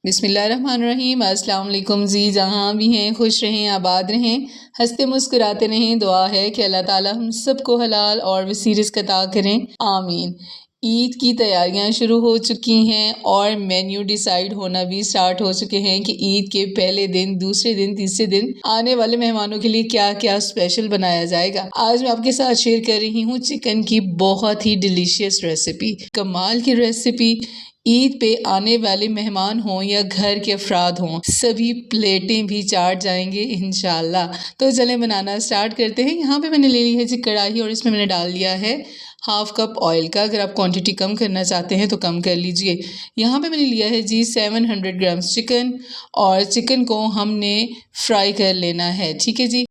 बिस्मिल्लाहिर्रहमानिर्रहीम। अस्सलाम वालेकुम जी। जहाँ भी हैं खुश रहें, आबाद रहें, हंसते मुस्कुराते रहें। दुआ है कि अल्लाह ताला हम सबको हलाल और वसी रिज़्क़ अता करें, आमीन। ईद की तैयारियां शुरू हो चुकी हैं और मेन्यू डिसाइड होना भी स्टार्ट हो चुके हैं कि ईद के पहले दिन, दूसरे दिन, तीसरे दिन आने वाले मेहमानों के लिए क्या क्या स्पेशल बनाया जाएगा। आज मैं आपके साथ शेयर कर रही हूँ चिकन की बहुत ही डिलीशियस रेसिपी, कमाल की रेसिपी। ईद पे आने वाले मेहमान हों या घर के अफराद हों, सभी प्लेटें भी चाट जाएंगे इंशाल्लाह। तो चलें बनाना स्टार्ट करते हैं। यहाँ पे मैंने ले ली है जी कढ़ाई और इसमें मैंने डाल दिया है हाफ कप ऑयल का। अगर आप क्वांटिटी कम करना चाहते हैं तो कम कर लीजिए। यहाँ पे मैंने लिया है जी 700 ग्राम्स चिकन और चिकन को हमने फ्राई कर लेना है, ठीक है जी।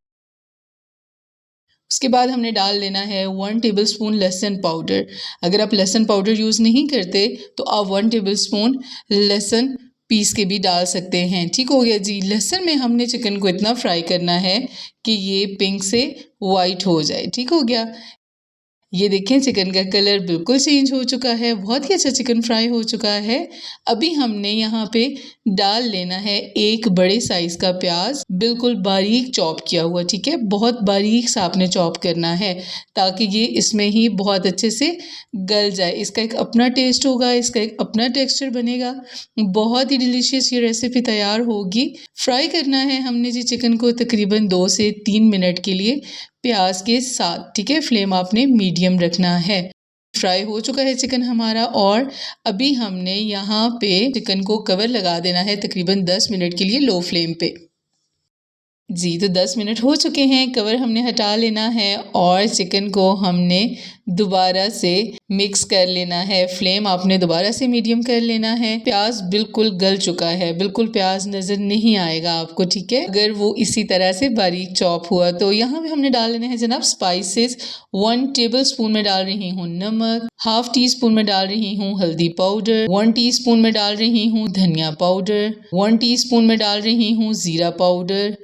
उसके बाद हमने डाल लेना है 1 टेबलस्पून लहसुन पाउडर। अगर आप लहसुन पाउडर यूज़ नहीं करते तो आप 1 टेबलस्पून लहसुन पीस के भी डाल सकते हैं। ठीक हो गया जी। लहसुन में हमने चिकन को इतना फ्राई करना है कि ये पिंक से वाइट हो जाए। ठीक हो गया। ये देखें चिकन का कलर बिल्कुल चेंज हो चुका है, बहुत ही अच्छा चिकन फ्राई हो चुका है। अभी हमने यहाँ पे डाल लेना है एक बड़े साइज का प्याज, बिल्कुल बारीक चॉप किया हुआ, ठीक है। बहुत बारीक सा आपने चॉप करना है ताकि ये इसमें ही बहुत अच्छे से गल जाए। इसका एक अपना टेस्ट होगा, इसका एक अपना टेक्सचर बनेगा, बहुत ही डिलीशियस ये रेसिपी तैयार होगी। फ्राई करना है हमने जी चिकन को तकरीबन 2 से 3 मिनट के लिए प्याज के साथ, ठीक है। फ्लेम आपने मीडियम रखना है। फ्राई हो चुका है चिकन हमारा और अभी हमने यहाँ पे चिकन को कवर लगा देना है तकरीबन 10 मिनट के लिए लो फ्लेम पे। जी तो 10 मिनट हो चुके हैं, कवर हमने हटा लेना है और चिकन को हमने दोबारा से मिक्स कर लेना है। फ्लेम आपने दोबारा से मीडियम कर लेना है। प्याज बिल्कुल गल चुका है, बिल्कुल प्याज नज़र नहीं आएगा आपको, ठीक है, अगर वो इसी तरह से बारीक चॉप हुआ तो। यहाँ पे हमने डाल लेने हैं जनाब स्पाइसेस। 1 टेबल स्पून में डाल रही हूँ नमक, हाफ टी स्पून में डाल रही हूँ हल्दी पाउडर, 1 टीस्पून में डाल रही हूँ धनिया पाउडर, 1 टीस्पून में डाल रही हूँ जीरा पाउडर,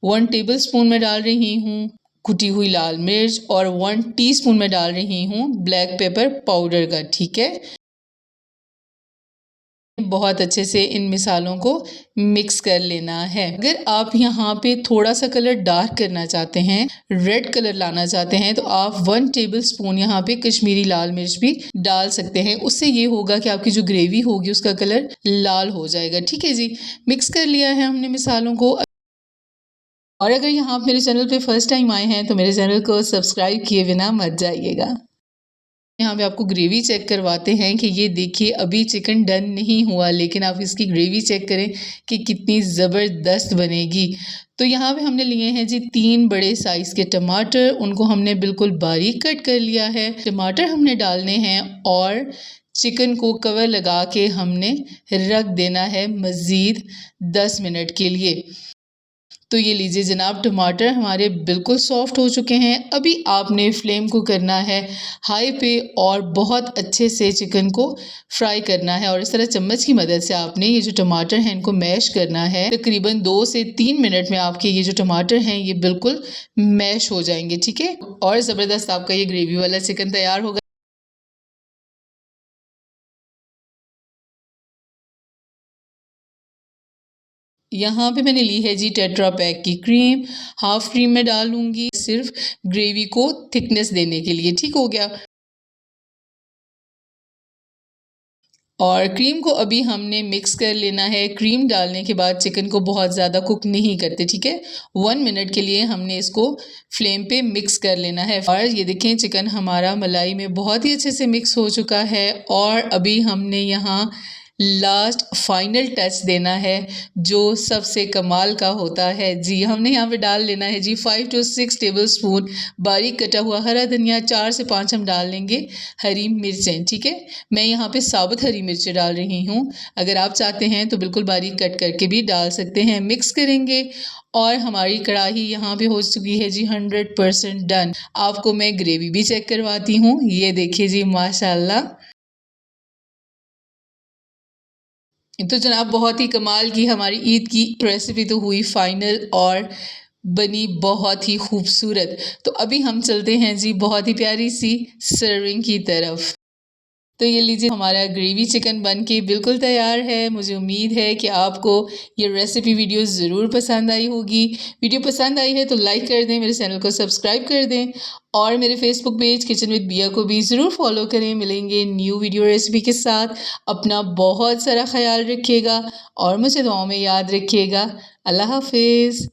1 टेबलस्पून में डाल रही हूँ कुटी हुई लाल मिर्च और 1 टीस्पून में डाल रही हूँ ब्लैक पेपर पाउडर का, ठीक है। बहुत अच्छे से इन मिसालों को मिक्स कर लेना है। अगर आप यहाँ पे थोड़ा सा कलर डार्क करना चाहते हैं, रेड कलर लाना चाहते हैं, तो आप 1 टेबलस्पून यहाँ पे कश्मीरी लाल मिर्च भी डाल सकते हैं। उससे ये होगा कि आपकी जो ग्रेवी होगी उसका कलर लाल हो जाएगा, ठीक है जी। मिक्स कर लिया है हमने मिसालों को। और अगर यहाँ आप मेरे चैनल पे फर्स्ट टाइम आए हैं तो मेरे चैनल को सब्सक्राइब किए बिना मत जाइएगा। यहाँ पे आपको ग्रेवी चेक करवाते हैं कि ये देखिए अभी चिकन डन नहीं हुआ, लेकिन आप इसकी ग्रेवी चेक करें कि कितनी ज़बरदस्त बनेगी। तो यहाँ पे हमने लिए हैं जी 3 बड़े साइज़ के टमाटर, उनको हमने बिल्कुल बारीक कट कर लिया है। टमाटर हमने डालने हैं और चिकन को कवर लगा के हमने रख देना है मज़ीद 10 मिनट के लिए। तो ये लीजिए जनाब टमाटर हमारे बिल्कुल सॉफ्ट हो चुके हैं। अभी आपने फ्लेम को करना है हाई पे और बहुत अच्छे से चिकन को फ्राई करना है और इस तरह चम्मच की मदद से आपने ये जो टमाटर हैं इनको मैश करना है। तकरीबन 2 से 3 मिनट में आपके ये जो टमाटर हैं ये बिल्कुल मैश हो जाएंगे, ठीक है। और ज़बरदस्त आपका ये ग्रेवी वाला चिकन तैयार होगा। यहाँ पे मैंने ली है जी टेट्रा पैक की क्रीम, हाफ क्रीम में डालूंगी सिर्फ ग्रेवी को थिकनेस देने के लिए, ठीक हो गया। और क्रीम को अभी हमने मिक्स कर लेना है। क्रीम डालने के बाद चिकन को बहुत ज़्यादा कुक नहीं करते, ठीक है। 1 मिनट के लिए हमने इसको फ्लेम पे मिक्स कर लेना है। और ये देखें चिकन हमारा मलाई में बहुत ही अच्छे से मिक्स हो चुका है और अभी हमने यहाँ लास्ट फाइनल टच देना है जो सबसे कमाल का होता है जी। हमने यहाँ पे डाल लेना है जी 5 to 6 टेबल स्पून बारीक कटा हुआ हरा धनिया, 4 से 5 हम डाल लेंगे हरी मिर्चें, ठीक है। मैं यहाँ पे साबुत हरी मिर्चें डाल रही हूँ, अगर आप चाहते हैं तो बिल्कुल बारीक कट करके भी डाल सकते हैं। मिक्स करेंगे और हमारी कढ़ाई यहाँ पे हो चुकी है जी 100% डन। आपको मैं ग्रेवी भी चेक करवाती हूँ। ये देखिए जी माशाल्लाह। तो जनाब बहुत ही कमाल की हमारी ईद की रेसिपी तो हुई फाइनल और बनी बहुत ही खूबसूरत। तो अभी हम चलते हैं जी बहुत ही प्यारी सी सर्विंग की तरफ। तो ये लीजिए हमारा ग्रेवी चिकन बन के बिल्कुल तैयार है। मुझे उम्मीद है कि आपको ये रेसिपी वीडियो ज़रूर पसंद आई होगी। वीडियो पसंद आई है तो लाइक कर दें, मेरे चैनल को सब्सक्राइब कर दें और मेरे फेसबुक पेज किचन विद बिया को भी ज़रूर फॉलो करें। मिलेंगे न्यू वीडियो रेसिपी के साथ। अपना बहुत सारा ख्याल रखिएगा और मुझे दुआओं में याद रखिएगा। अल्लाह हाफिज़।